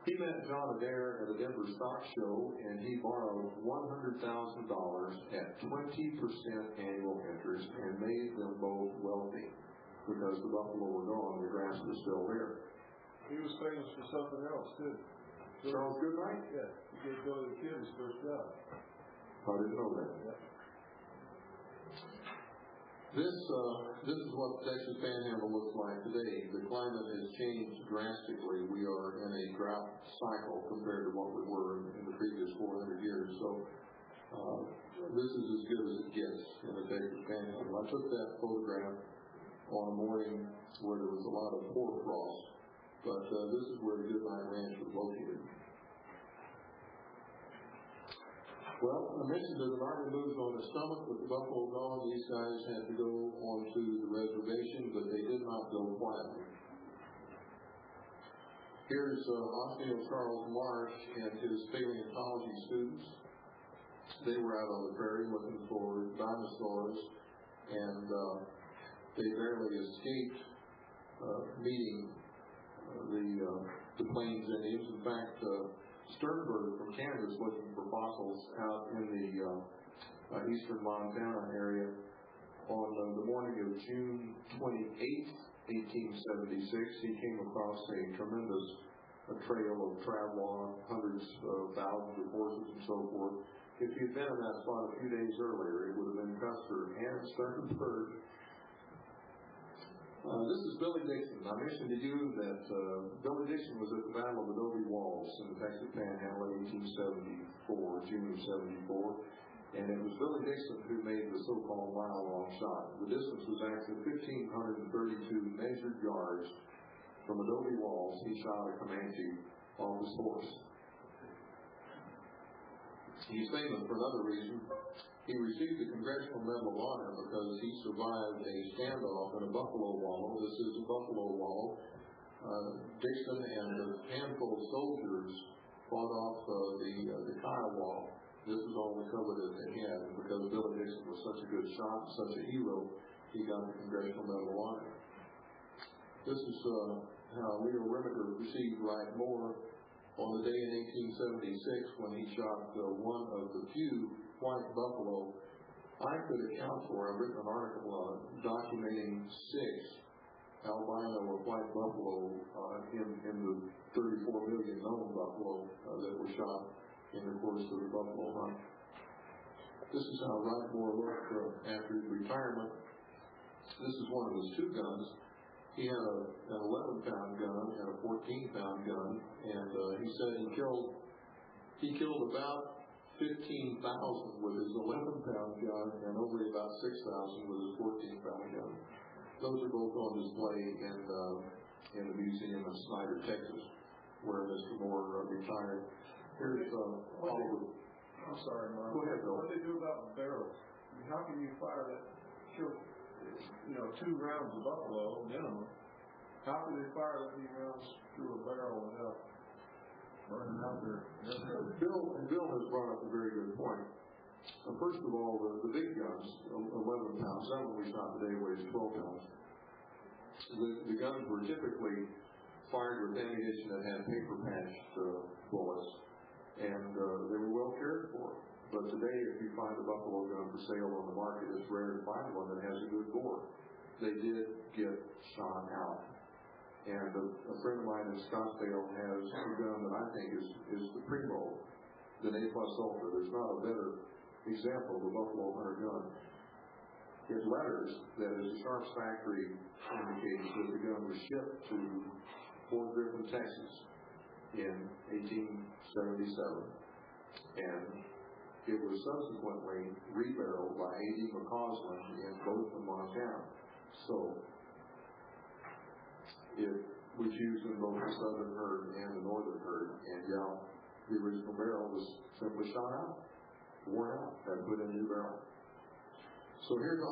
He met John Adair at a Denver stock show, and he borrowed $100,000 at 20% annual interest and made them both wealthy because the buffalo were gone, the grass was still there. He was famous for something else, too. Charles Goodnight? Yeah, he gave Billy the Kid his first job. I didn't know that. Yeah. This is what the Texas Panhandle looks like today. The climate has changed drastically. We are in a drought cycle compared to what we were in the previous 400 years. So this is as good as it gets in the Texas Panhandle. I took that photograph on a morning where there was a lot of hoarfrost, but this is where the Goodnight Ranch was located. Well, I mentioned that the army moves on the stomach with the buffalo gone. These guys had to go onto the reservation, but they did not go quietly. Here's Othniel Charles Marsh and his paleontology students. They were out on the prairie looking for dinosaurs, and they barely escaped meeting the Plains Indians. In fact, Sternberg from Kansas looking for fossils out in the eastern Montana area on the morning of June 28th, 1876, he came across a tremendous trail of travel, hundreds of thousands of horses and so forth. If he'd been in that spot a few days earlier, it would have been Custer and Sternberg. This is Billy Dixon. I mentioned to you that Billy Dixon was at the Battle of Adobe Walls in the Texas Panhandle in 1874, June of 74, and it was Billy Dixon who made the so-called mile-long shot. The distance was actually 1,532 measured yards from Adobe Walls. He shot a Comanche off his horse. He's famous for another reason. He received the Congressional Medal of Honor because he survived a standoff in a buffalo wallow. This is a buffalo wallow. Dixon and a handful of soldiers fought off the Kiowa. This is all the cover that they had. And because Billy Dixon was such a good shot, such a hero, he got the Congressional Medal of Honor. This is how Leo Remiker received Wright Moore on the day in 1876 when he shot one of the few white buffalo I could account for, I've written an article documenting 6 albino or white buffalo in the 34 million known buffalo that were shot in the course of the buffalo hunt. This is how Rockmore looked after his retirement. This is one of his 2 guns. He had an 11-pound gun and a 14-pound gun, and he said he killed about 15,000 with his 11-pound gun and only about 6,000 with his 14-pound gun. Those are both on display in the museum in Snyder, Texas, where Mr. Moore retired. Here's Oliver. I'm sorry, Mark. Go ahead, Bill. What do they do about barrels? I mean, how can you fire that, kill, 2 rounds of buffalo minimum? How can they fire that many rounds through a barrel without burning out there? Bill has brought up a very good point. First of all, the big guns, 11 pounds, that one we shot today weighs 12 pounds. The guns were typically fired with ammunition that had paper patched bullets, and they were well cared for. But today, if you find a buffalo gun for sale on the market, it's rare to find one that has a good bore. They did get shot out. And a friend of mine in Scottsdale has a gun that I think is the primo, the A+ Ultra. There's not a better example of a buffalo hunter gun. It letters that as the Sharps factory indicates that the gun was shipped to Fort Griffin, Texas in 1877, and it was subsequently rebarreled by A.D. McCausland in Bozeman, Montana. So it was used in both the southern herd and the northern herd, and the original barrel was simply shot out, worn out, and put in a new barrel. So here's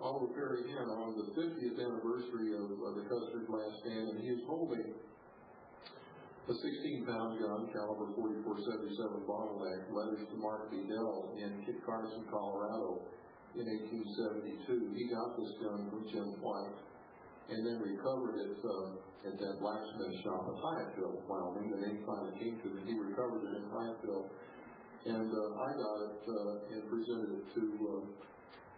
Oliver Perry again on the 50th anniversary of the Custard Last Stand, and he is holding a 16-pound gun, caliber .44-77 bottleneck, letters to Mark B. Dell in Kit Carson, Colorado in 1872. He got this gun from Jim White and then recovered it at that blacksmith shop in Hyattville, Wyoming. The name finally came to him. He recovered it in Hyattville. And I got it and presented it to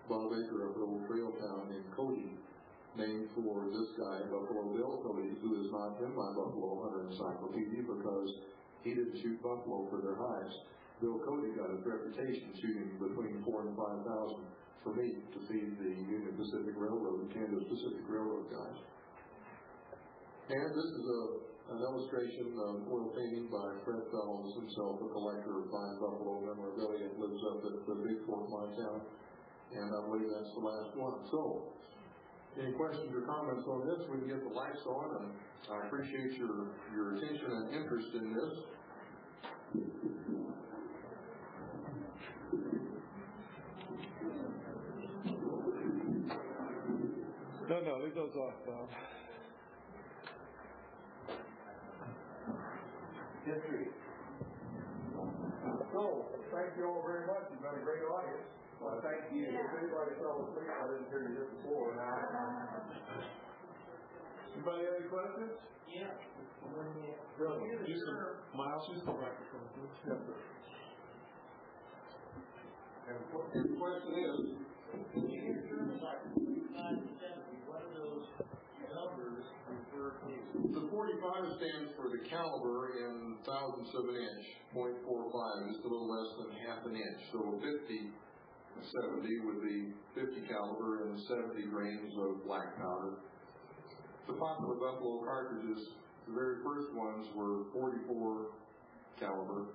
Bob Baker of the old trail town in Cody, named for this guy, Buffalo Bill Cody, who is not in my Buffalo Hunter Encyclopedia because he didn't shoot buffalo for their hides. Bill Cody got his reputation shooting between 4,000 and 5,000 for me to feed the Union Pacific Railroad and Kansas Pacific Railroad guys. And this is an illustration of oil painting by Fred Fellows himself, a collector of fine buffalo memorabilia, that lives up at Big Fort, Montana. And I believe that's the last one. So, any questions or comments on this? We can get the lights on, and I appreciate your attention and interest in this. No, leave those off, Bob. History. So, thank you all very much. You've been a great audience. Thank you. If anybody fell asleep, I didn't hear you here before. Anybody have any questions? Yeah. Brilliant. Miles, use the microphone. Yes, sir. And the question is, what are those numbers refer to? the 45 stands for the caliber in thousandths of an inch, .45, just a little less than half an inch. So 70 would be 50 caliber and 70 grains of black powder. The popular buffalo cartridges, the very first ones were 44 caliber,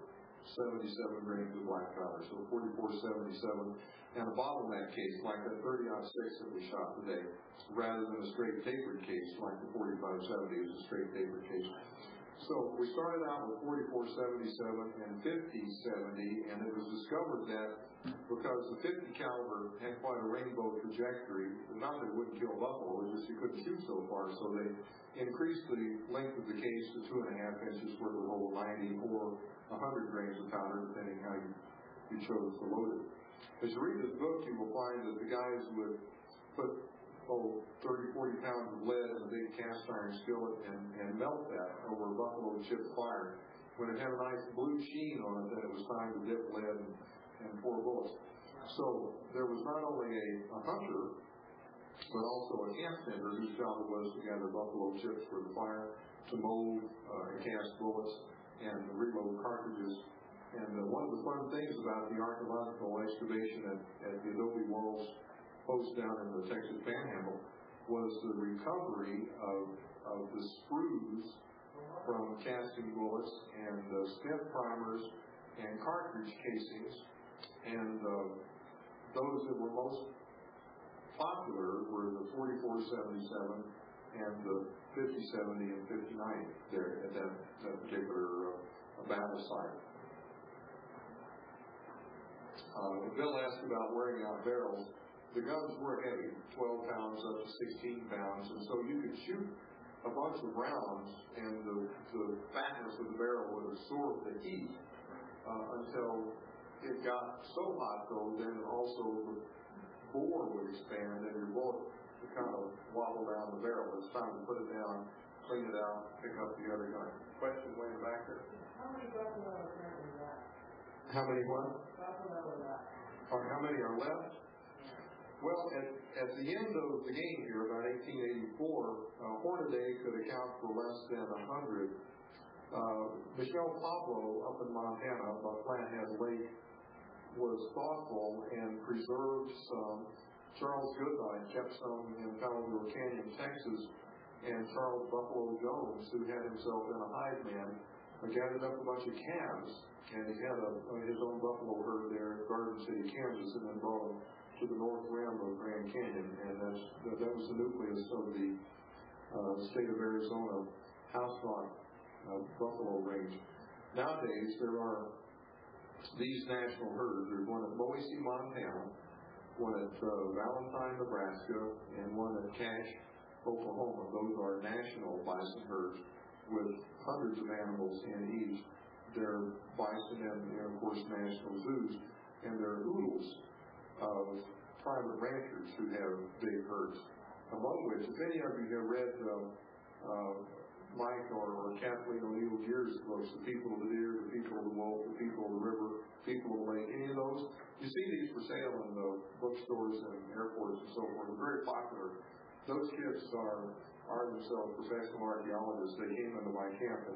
77 grains of black powder. So 44-77, and a bottleneck case like that 30-06 that we shot today, rather than a straight tapered case like the 45-70 is a straight tapered case. So we started out with 44-77 and 50-70, and it was discovered that because the 50 caliber had quite a rainbow trajectory, not that it wouldn't kill buffalo, it just you couldn't shoot so far, so they increased the length of the case to 2.5 inches where it would hold 90 or 100 grains of powder, depending how you chose to load it. As you read this book, you will find that the guys would put 30, 40 pounds of lead in a big cast iron skillet and melt that over a buffalo chip fire. When it had a nice blue sheen on it, then it was time to dip lead and pour bullets. So there was not only a hunter, but also a camp tender whose job it was to gather buffalo chips for the fire, to mold and cast bullets, and reload cartridges. And one of the fun things about the archaeological excavation at the Adobe Walls post down in the Texas Panhandle was the recovery of the sprues from casting bullets and Smith primers and cartridge casings. And those that were most popular were the 4477 and the 5070 and 5090 there at that particular battle site. Bill asked about wearing out barrels. The guns were heavy, 12 pounds up to 16 pounds, and so you could shoot a bunch of rounds, and the fatness of the barrel would absorb the heat until it got so hot, though, then also the bore would expand, and your bullet would kind of wobble down the barrel. It's time to put it down, clean it out, pick up the other gun. Question way back there? How many buffalo are currently left? How many what? Buffalo are left. Or how many are left? Well, at the end of the game here, about 1884, Hornaday could account for less than 100. Michelle Pablo up in Montana, by Flathead Lake, was thoughtful and preserved some. Charles Goodnight kept some in Palomino Canyon, Texas, and Charles Buffalo Jones, who had himself been a hive man, gathered up a bunch of calves, and he had his own buffalo herd there in Garden City, Kansas, and then brought them to the north rim of Grand Canyon, and that was the nucleus of the state of Arizona house-rock buffalo range. Nowadays, there are these national herds. There's one at Boise, Montana, one at Valentine, Nebraska, and one at Cache, Oklahoma. Those are national bison herds with hundreds of animals in each. They're bison and, of course, national zoos, and they're oodles of private ranchers who have big herds. Among which, if any of you have read Mike or Kathleen O'Neill Gear's books, The People of the Deer, The People of the Wolf, The People of the River, People of the Lake, any of those, you see these for sale in the bookstores and airports and so forth. They're very popular. Those kids are themselves professional archaeologists. They came into my camp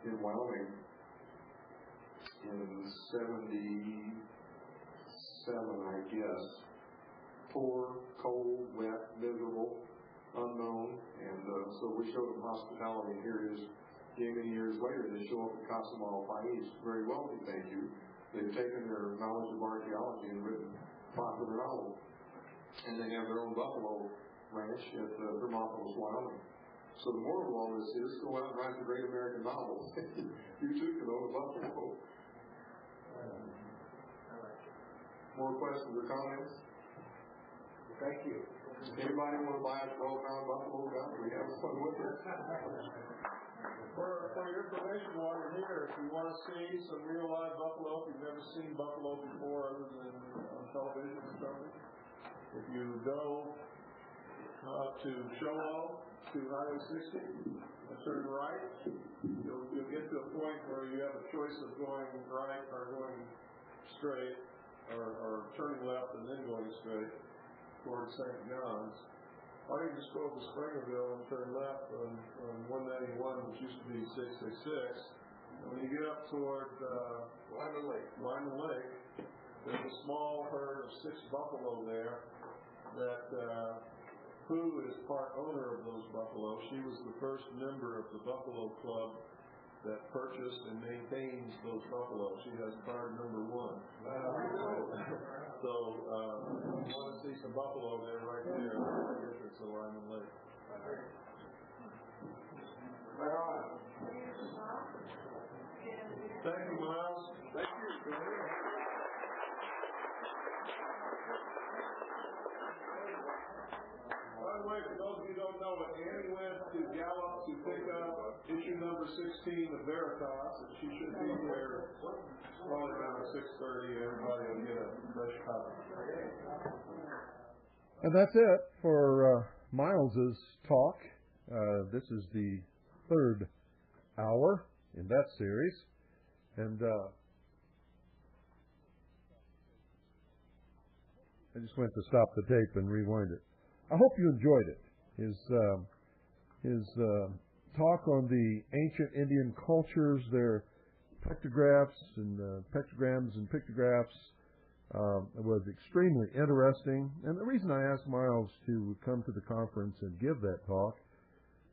in Wyoming in 77, I guess. Poor, cold, wet, miserable, unknown, and so we showed them hospitality, and here it is many years later. They show up at Casamal Pais, very wealthy, thank you. They've taken their knowledge of archaeology and written popular novels, and they have their own buffalo ranch at Thermopolis, Wyoming. So the moral of all this is go out and write the great American novel. You too can own a buffalo. More questions or comments? Thank you. Anybody want to buy a 12-pound buffalo gun? We have fun with it. For your information while you're here, if you want to see some real live buffalo, if you've never seen buffalo before other than on television or something, if you go to Show to Highway 60 and turn right, you'll get to a point where you have a choice of going right or going straight, or turning left and then going straight towards St. John's. Or you just go to Springerville and turn left on 191, which used to be 666. And when you get up toward Lyman Lake, there's a small herd of 6 buffalo there that Pooh is part owner of those buffalo. She was the first member of the Buffalo Club that purchased and maintains those buffalo. She has card number 1. So, you want to see some buffalo there right there at the entrance of Lyman Lake. Right on. Thank you, Miles. Thank you. By the way, for those of you who don't know it, Annie went to Gallup to pick up issue number 16 of Veritas, and she should be here probably around 6:30. Everybody will get a fresh copy. And that's it for Miles's talk. This is the 3rd hour in that series. And I just went to stop the tape and rewind it. I hope you enjoyed it. His talk on the ancient Indian cultures, their pictographs and pictograms and pictographs was extremely interesting. And the reason I asked Miles to come to the conference and give that talk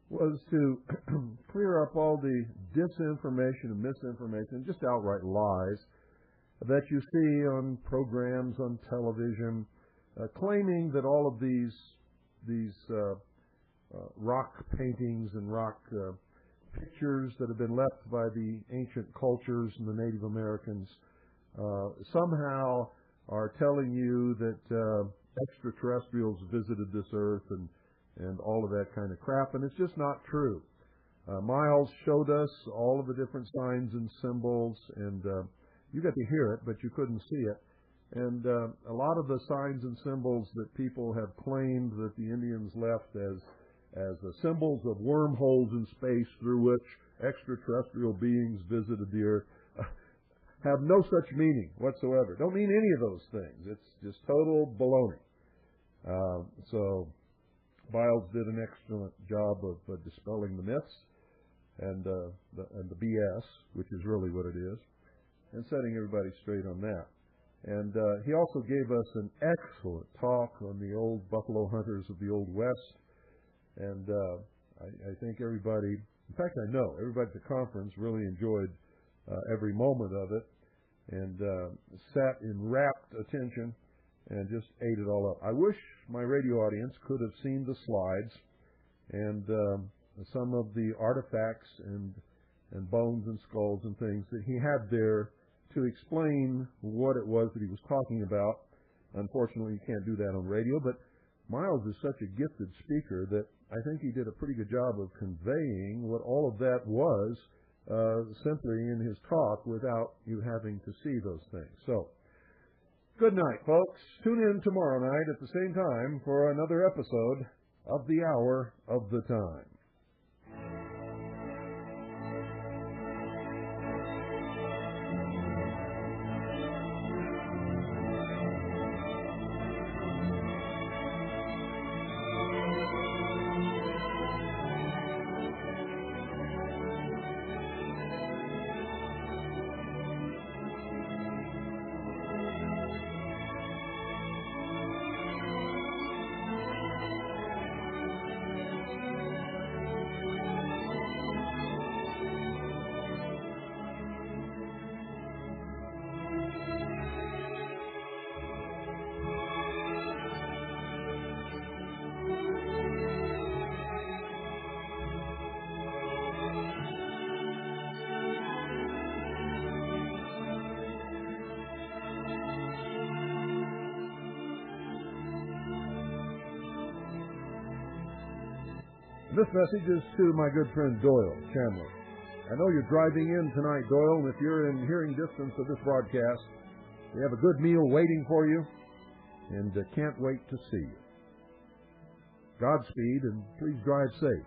was to clear up all the disinformation and misinformation, just outright lies that you see on programs on television, claiming that all of these rock paintings and rock pictures that have been left by the ancient cultures and the Native Americans somehow are telling you that extraterrestrials visited this earth and all of that kind of crap, and it's just not true. Miles showed us all of the different signs and symbols, and you got to hear it, but you couldn't see it. And a lot of the signs and symbols that people have claimed that the Indians left as symbols of wormholes in space through which extraterrestrial beings visited the earth have no such meaning whatsoever. Don't mean any of those things. It's just total baloney. So Miles did an excellent job of dispelling the myths and the BS, which is really what it is, and setting everybody straight on that. And he also gave us an excellent talk on the old buffalo hunters of the Old West. And I think everybody, in fact, I know everybody at the conference really enjoyed every moment of it and sat in rapt attention and just ate it all up. I wish my radio audience could have seen the slides and some of the artifacts and bones and skulls and things that he had there to explain what it was that he was talking about. Unfortunately, you can't do that on radio, but Miles is such a gifted speaker that I think he did a pretty good job of conveying what all of that was simply in his talk without you having to see those things. So, good night, folks. Tune in tomorrow night at the same time for another episode of The Hour of the Time. This message is to my good friend Doyle Chandler. I know you're driving in tonight, Doyle, and if you're in hearing distance of this broadcast, we have a good meal waiting for you, and can't wait to see you. Godspeed, and please drive safe.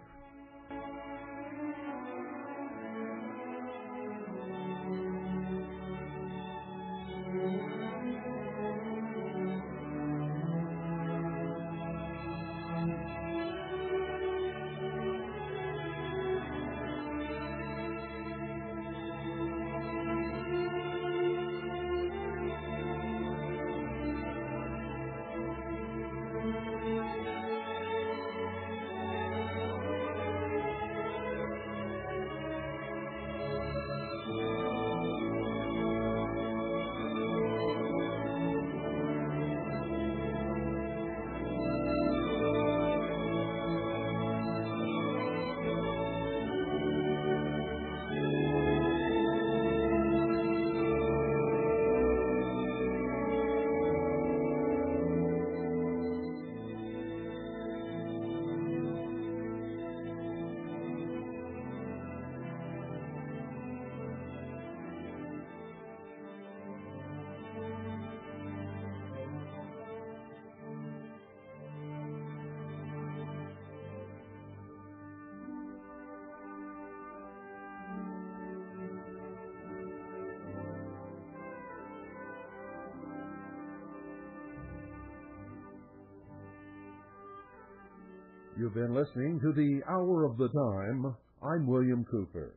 You've been listening to the Hour of the Time. I'm William Cooper.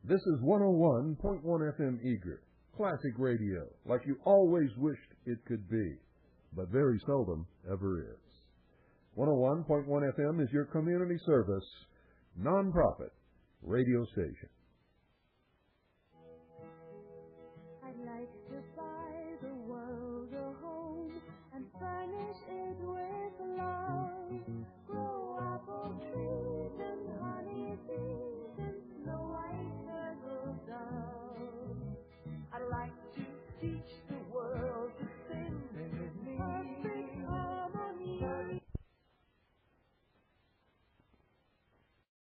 This is 101.1 FM Eager, classic radio, like you always wished it could be, but very seldom ever is. 101.1 FM is your community service, non-profit radio station.